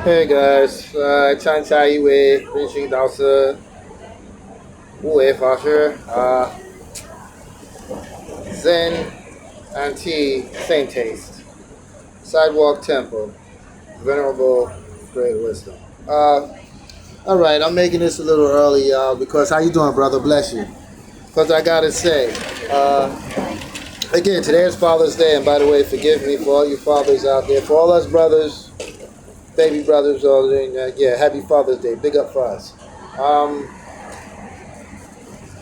Hey guys，参加一位培训导师无为法师Zen and Tea Saint Taste Sidewalk Temple Venerable Great Wisdom. All right, I'm making this a little early, y'all, because how you doing, brother? Bless you. Because I gotta say, again, today is Father's Day, and by the way, forgive me for all you fathers out there, for all us brothers, baby brothers, all yeah, happy Father's Day. Big up for us.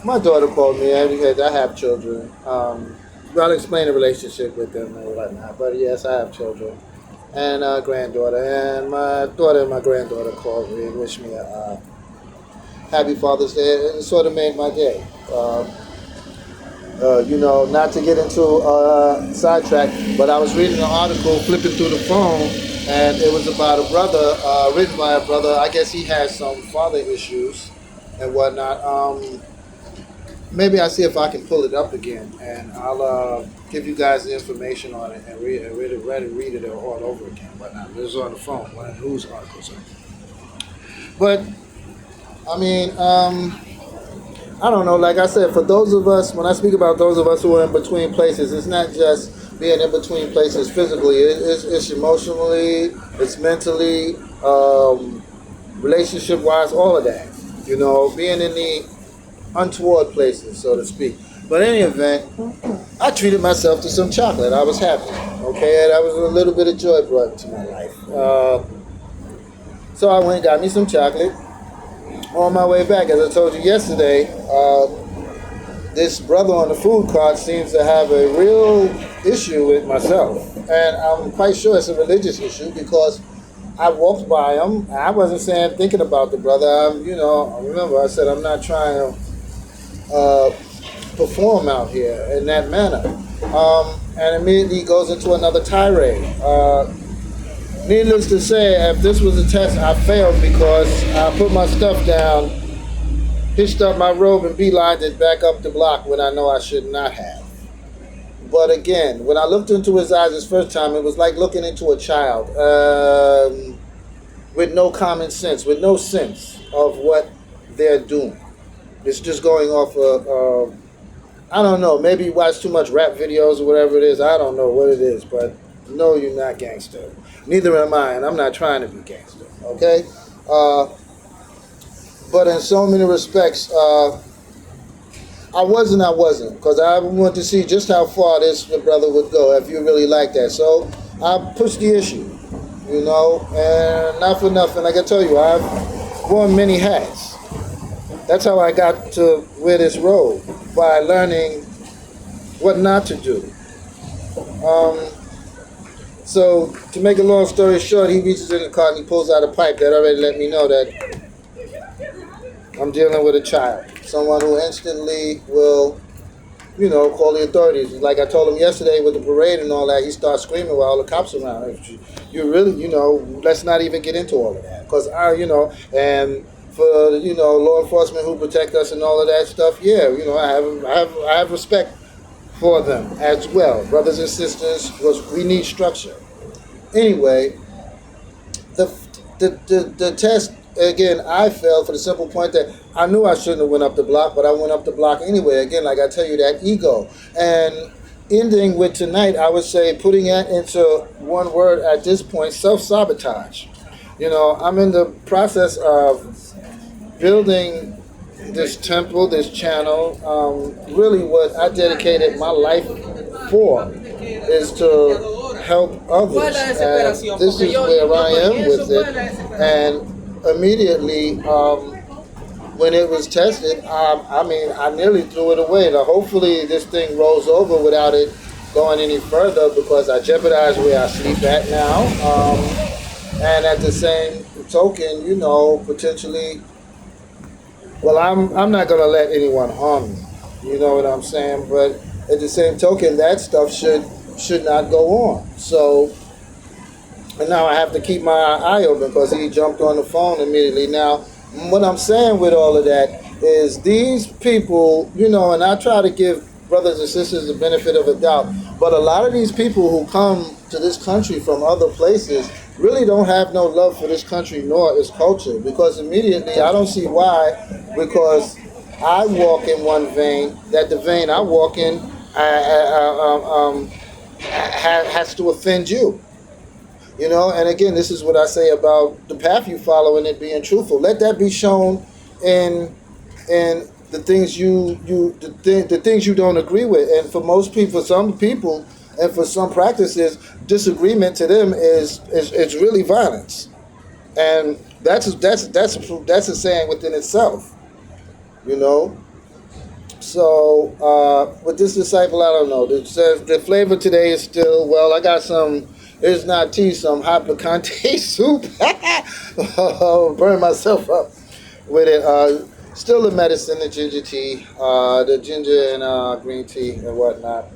My daughter called me because I have children. I'll explain the relationship with them and whatnot. But yes, I have children and a granddaughter. And my daughter and my granddaughter called me and wished me a happy Father's Day. It sort of made my day. Not to get into sidetrack, but I was reading an article, flipping through the phone, and it was about a brother, written by a brother. I guess he has some father issues and whatnot. Maybe I'll see if I can pull it up again, and I'll give you guys the information on it and read it all over again. Whatnot. It was on the phone, one of the news articles. But I mean, I don't know. Like I said, for those of us, when I speak about those of us who are in between places, it's not just being in between places physically. It's emotionally, it's mentally, relationship-wise, all of that. You know, being in the untoward places, so to speak. But in any event, I treated myself to some chocolate. I was happy. Okay, that was a little bit of joy brought into my life. So I went and got me some chocolate. On my way back, as I told you yesterday, this brother on the food cart seems to have a real issue with myself. And I'm quite sure it's a religious issue because I walked by him. I wasn't thinking about the brother. Remember I said I'm not trying to perform out here in that manner. And immediately goes into another tirade. Needless to say, if this was a test, I failed because I put my stuff down, hitched up my robe, and beelined it back up the block when I know I should not have. But again, when I looked into his eyes this first time, it was like looking into a child with no common sense, with no sense of what they're doing. It's just going off of, I don't know, maybe you watch too much rap videos or whatever it is. I don't know what it is, but no, you're not gangster. Neither am I, and I'm not trying to be gangster, okay? But in so many respects, I wasn't, because I wanted to see just how far this brother would go if you really like that. So I pushed the issue, and not for nothing. Like I tell you, I've worn many hats. That's how I got to wear this robe, by learning what not to do. So to make a long story short, he reaches in the cart and he pulls out a pipe that already let me know that I'm dealing with a child. Someone who instantly will, call the authorities. Like I told him yesterday with the parade and all that, he starts screaming while all the cops are around. You really, let's not even get into all of that. Because and for, law enforcement who protect us and all of that stuff, yeah, I have respect for them as well. Brothers and sisters, because we need structure. Anyway, the test, again, I failed for the simple point that I knew I shouldn't have went up the block, but I went up the block anyway. Again, like I tell you, that ego. And ending with tonight, I would say, putting it into one word at this point, self-sabotage. I'm in the process of building this temple, this channel. Really what I dedicated my life for is to help others. And this is where I am with it. And immediately, when it was tested, I nearly threw it away. Now, hopefully this thing rolls over without it going any further, because I jeopardize where I sleep at now. And at the same token, potentially, well, I'm not going to let anyone harm me. You know what I'm saying? But at the same token, that stuff should not go on. So, and now I have to keep my eye open because he jumped on the phone immediately. Now, what I'm saying with all of that is these people, and I try to give brothers and sisters the benefit of a doubt, but a lot of these people who come to this country from other places, really don't have no love for this country nor its culture, because immediately I don't see why, because I walk in one vein, that the vein I walk in has to offend you. You know, and again, this is what I say about the path you follow and it being truthful. Let that be shown in the things the things you don't agree with. And for most people, for some people, and for some practices, disagreement to them is really violence, and that's a saying within itself. You know. So with this disciple, I don't know. It says the flavor today is still, well. I got some. It's not tea, some hot picante soup. Burn myself up with it. Still the medicine, the ginger tea, the ginger and green tea and whatnot.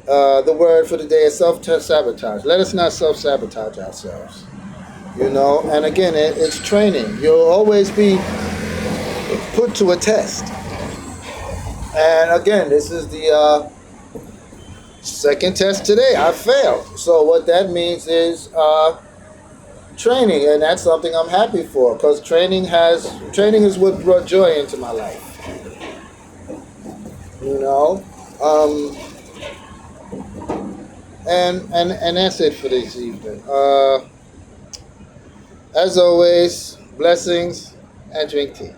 The word for the day is self sabotage. Let us not self sabotage ourselves. You know, and again, it's training. You'll always be put to a test. And again, this is the second test today. I failed. So what that means is training, and that's something I'm happy for, because training is what brought joy into my life. You know, and that's it for this evening. As always, blessings and drink tea.